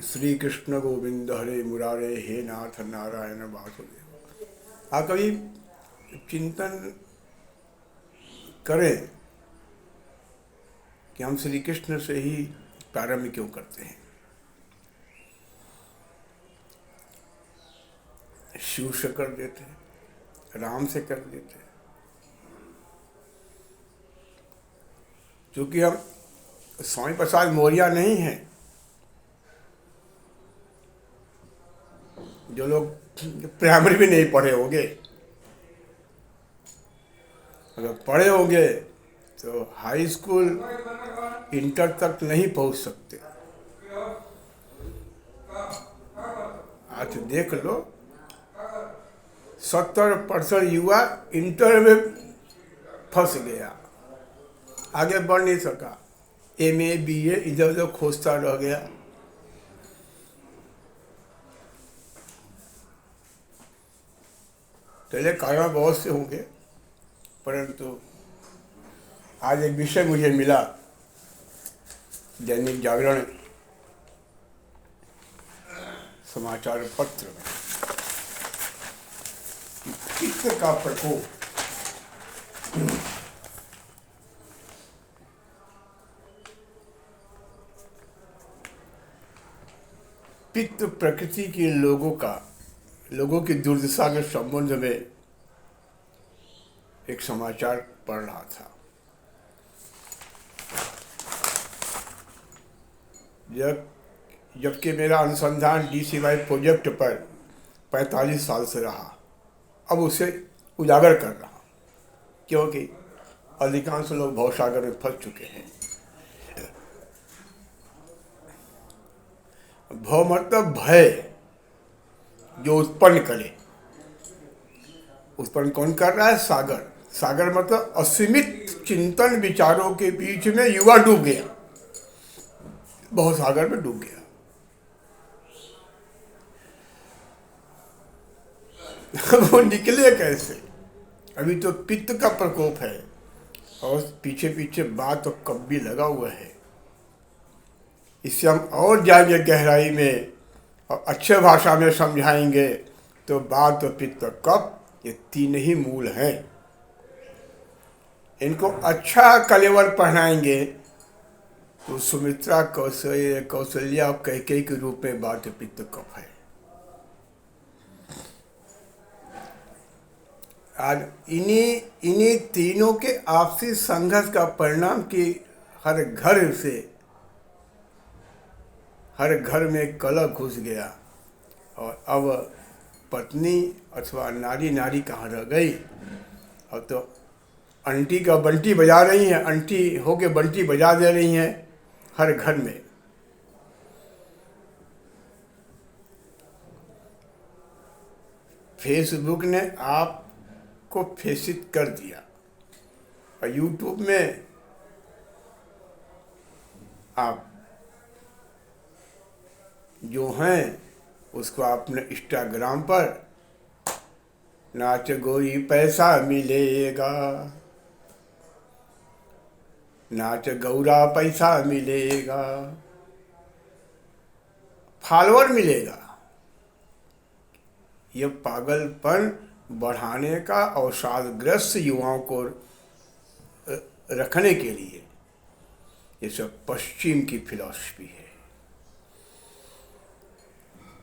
श्री कृष्ण गोविंद हरे मुरारे हे नाथ नारायण वासुदेव। आप कभी चिंतन करें कि हम श्री कृष्ण से ही प्रारंभ क्यों करते हैं। शिव से कर देते हैं, राम से कर देते हैं, क्योंकि हम स्वामी प्रसाद मौर्य नहीं हैं। जो लोग प्राइमरी भी नहीं पढ़े होंगे, अगर पढ़े होंगे तो हाई स्कूल इंटर तक नहीं पहुंच सकते। आज देख लो 70% युवा इंटर में फंस गया, आगे बढ़ नहीं सका। MA BA इधर उधर खोजता रह गया। पहले कारण बहुत से होंगे, परंतु आज एक विषय मुझे मिला दैनिक जागरण समाचार पत्र में, पित्त का प्रकोप। पित्त प्रकृति के लोगों की दुर्दशा के संबंध में एक समाचार पढ़ रहा था। जबकि मेरा अनुसंधान DCY प्रोजेक्ट पर 45 साल से रहा, अब उसे उजागर कर रहा हूँ, क्योंकि अधिकांश लोग भवसागर में फंस चुके हैं। भव मतलब भय, जो उत्पन्न करे। उत्पन्न कौन कर रहा है? सागर। सागर मतलब असीमित चिंतन विचारों के बीच में युवा डूब गया, बहुत सागर में डूब गया। वो निकले कैसे? अभी तो पित्त का प्रकोप है और पीछे पीछे बात तो कब्बी लगा हुआ है। इससे हम और जाएंगे गहराई में और अच्छे भाषा में समझाएंगे। तो बात तो पित्त कफ, ये तीन ही मूल हैं। इनको अच्छा कलेवर पढ़ाएंगे तो सुमित्रा, कौशल्या और कैकेयी के रूप में बात पित्त कफ है। आज इन्हीं तीनों के आपसी संघर्ष का परिणाम कि हर घर में कलह घुस गया और अब पत्नी अथवा नारी कहाँ रह गई। अब तो अंटी का बंटी बजा रही हैं, अंटी होके बंटी बजा दे रही हैं हर घर में। फेसबुक ने आपको फेसित कर दिया और यूट्यूब में आप जो हैं उसको आपने इंस्टाग्राम पर नाच गोरी पैसा मिलेगा, नाच गौरा पैसा मिलेगा, फॉलोअर मिलेगा। ये पागलपन बढ़ाने का अवसादग्रस्त युवाओं को रखने के लिए ये सब पश्चिम की फिलॉसफी है।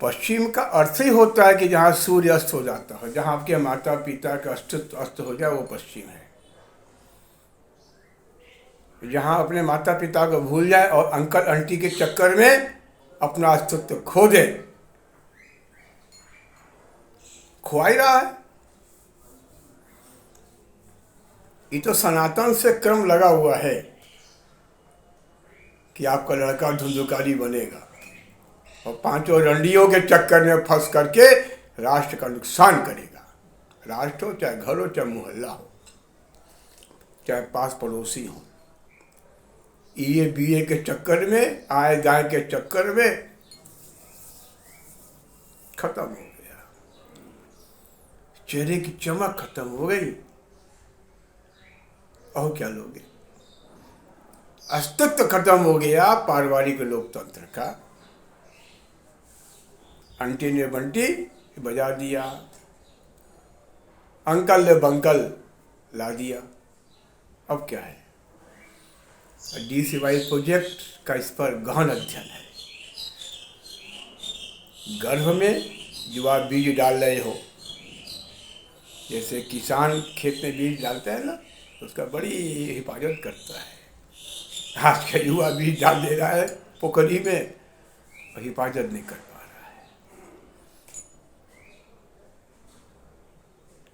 पश्चिम का अर्थ ही होता है कि जहाँ सूर्य अस्त हो जाता है, जहाँ आपके माता पिता का अस्तित्व अस्त हो जाए, वो पश्चिम है। जहाँ अपने माता पिता को भूल जाए और अंकल आंटी के चक्कर में अपना अस्तित्व खो दे, खोआ ही रहा है। ये तो सनातन से क्रम लगा हुआ है कि आपका लड़का धुंधुकारी बनेगा और पांचों रंडियों के चक्कर में फंस करके राष्ट्र का नुकसान करेगा। राष्ट्र हो चाहे घर हो चाहे मोहल्ला हो चाहे पास पड़ोसी हो, ये BA के चक्कर में, आए गाय के चक्कर में खत्म हो गया। चेहरे की चमक खत्म हो गई और क्या लोगे? अस्तित्व खत्म हो गया पारिवारिक लोकतंत्र का। आंटी ने बंटी बजा दिया, अंकल ने बंकल ला दिया। अब क्या है? DCY प्रोजेक्ट का इस पर गहन अध्ययन है। गर्भ में जो आप बीज डाल रहे हो, जैसे किसान खेत में बीज डालता है ना, उसका बड़ी हिफाजत करता है। आज का युवा बीज डाल दे रहा है पोखरी में और हिफाजत नहीं कर पा रहा है।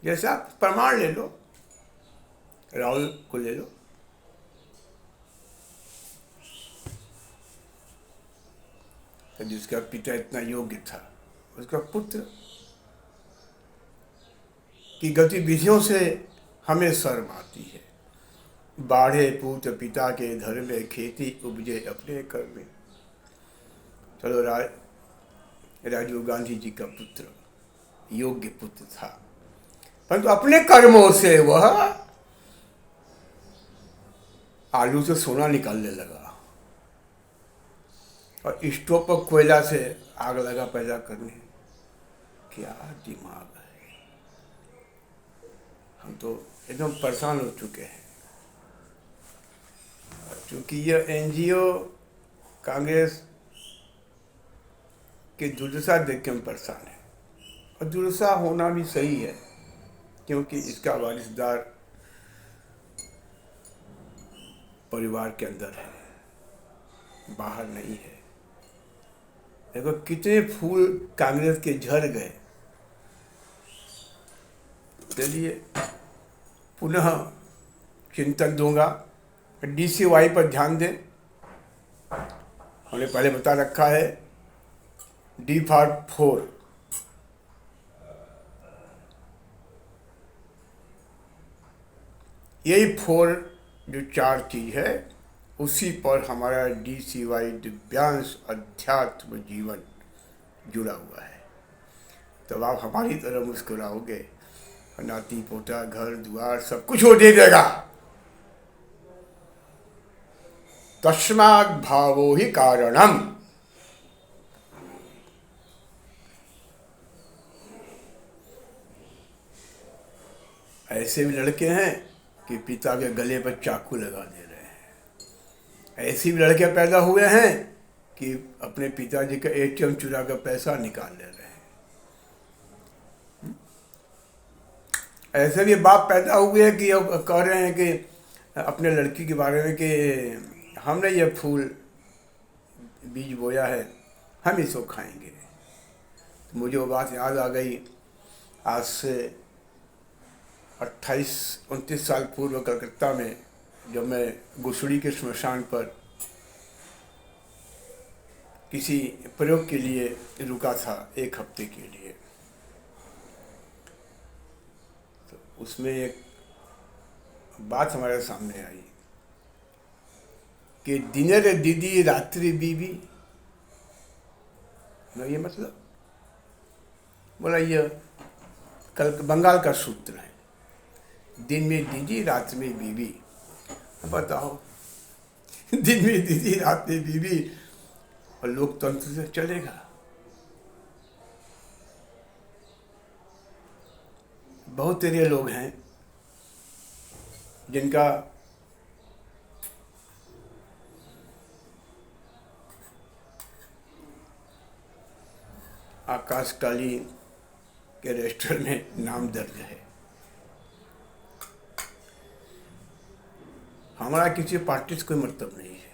जैसे आप प्रमाण ले लो, राहुल को ले लो, तो जिसका पिता इतना योग्य था, उसका पुत्र की गतिविधियों से हमें शर्म आती है। बाढ़े पूत पिता के घर में, खेती उपजे अपने कर में। चलो, राजीव गांधी जी का पुत्र योग्य पुत्र था, परंतु अपने कर्मों से वह आलू से सोना निकालने लगा और स्टोव पर कोयला से आग लगा पैदा करने। क्या दिमाग है! हम तो एकदम परेशान हो चुके हैं। क्योंकि यह NGO कांग्रेस की दुर्दशा देख के हम परेशान हैं, और दुर्दशा होना भी सही है, क्योंकि इसका वारिसदार परिवार के अंदर है, बाहर नहीं है। देखो कितने फूल कांग्रेस के झड़ गए। चलिए, पुनः चिंतन दूंगा। DCY पर ध्यान दें। हमने पहले बता रखा है, D फॉर 4, यही 4 जो 4 चीज है, उसी पर हमारा DCY दिव्यांश अध्यात्म जीवन जुड़ा हुआ है। तब आप हमारी तरह मुस्कुराओगे, नाती पोता घर द्वार सब कुछ वो दे देगा। तस्मात् भावो ही कारणम। ऐसे भी लड़के हैं कि पिता के गले पर चाकू लगा दे रहे हैं। ऐसे भी लड़के पैदा हुए हैं कि अपने पिताजी का ATM चुरा कर पैसा निकाल ले रहे हैं। ऐसे भी बाप पैदा हुए हैं कि अब कह रहे हैं कि अपने लड़की के बारे में कि हमने ये फूल बीज बोया है, हम इसको खाएंगे। तो मुझे वो बात याद आ गई। आज से 28-29 साल पूर्व कलकत्ता में जब मैं गुसड़ी के श्मशान पर किसी प्रयोग के लिए रुका था 1 हफ्ते के लिए, तो उसमें एक बात हमारे सामने आई कि दिने रे दीदी रात्रि बीबी। ये मतलब बोला, ये कल बंगाल का सूत्र है, दिन में दीदी रात में बीबी। बताओ, दिन में दीदी रात में बीबी और लोकतंत्र से चलेगा? बहुत तेरे लोग हैं जिनका आकाशकाली के रजिस्टर में नाम दर्ज है। हमारा किसी पार्टी से कोई मतलब नहीं है,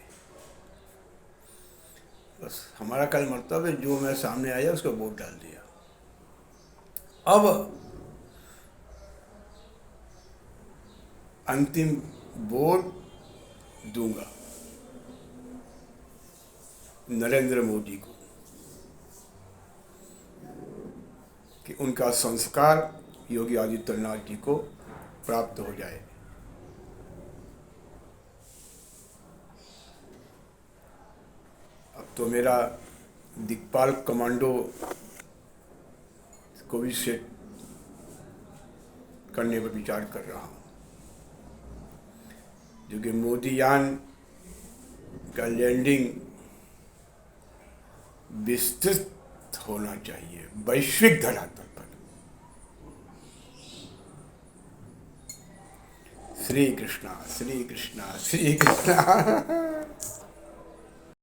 बस हमारा कल मतलब है जो मेरे सामने आया उसको वोट डाल दिया। अब अंतिम वोट दूंगा नरेंद्र मोदी को, कि उनका संस्कार योगी आदित्यनाथ जी को प्राप्त हो जाए। अब तो मेरा दिक्पाल कमांडो को भी सेट करने पर विचार कर रहा हूँ, जो कि मोदीयान का लैंडिंग विस्तृत प्राप्त होना चाहिए वैश्विक धरातल पर। श्री कृष्णा श्री कृष्णा श्री कृष्णा।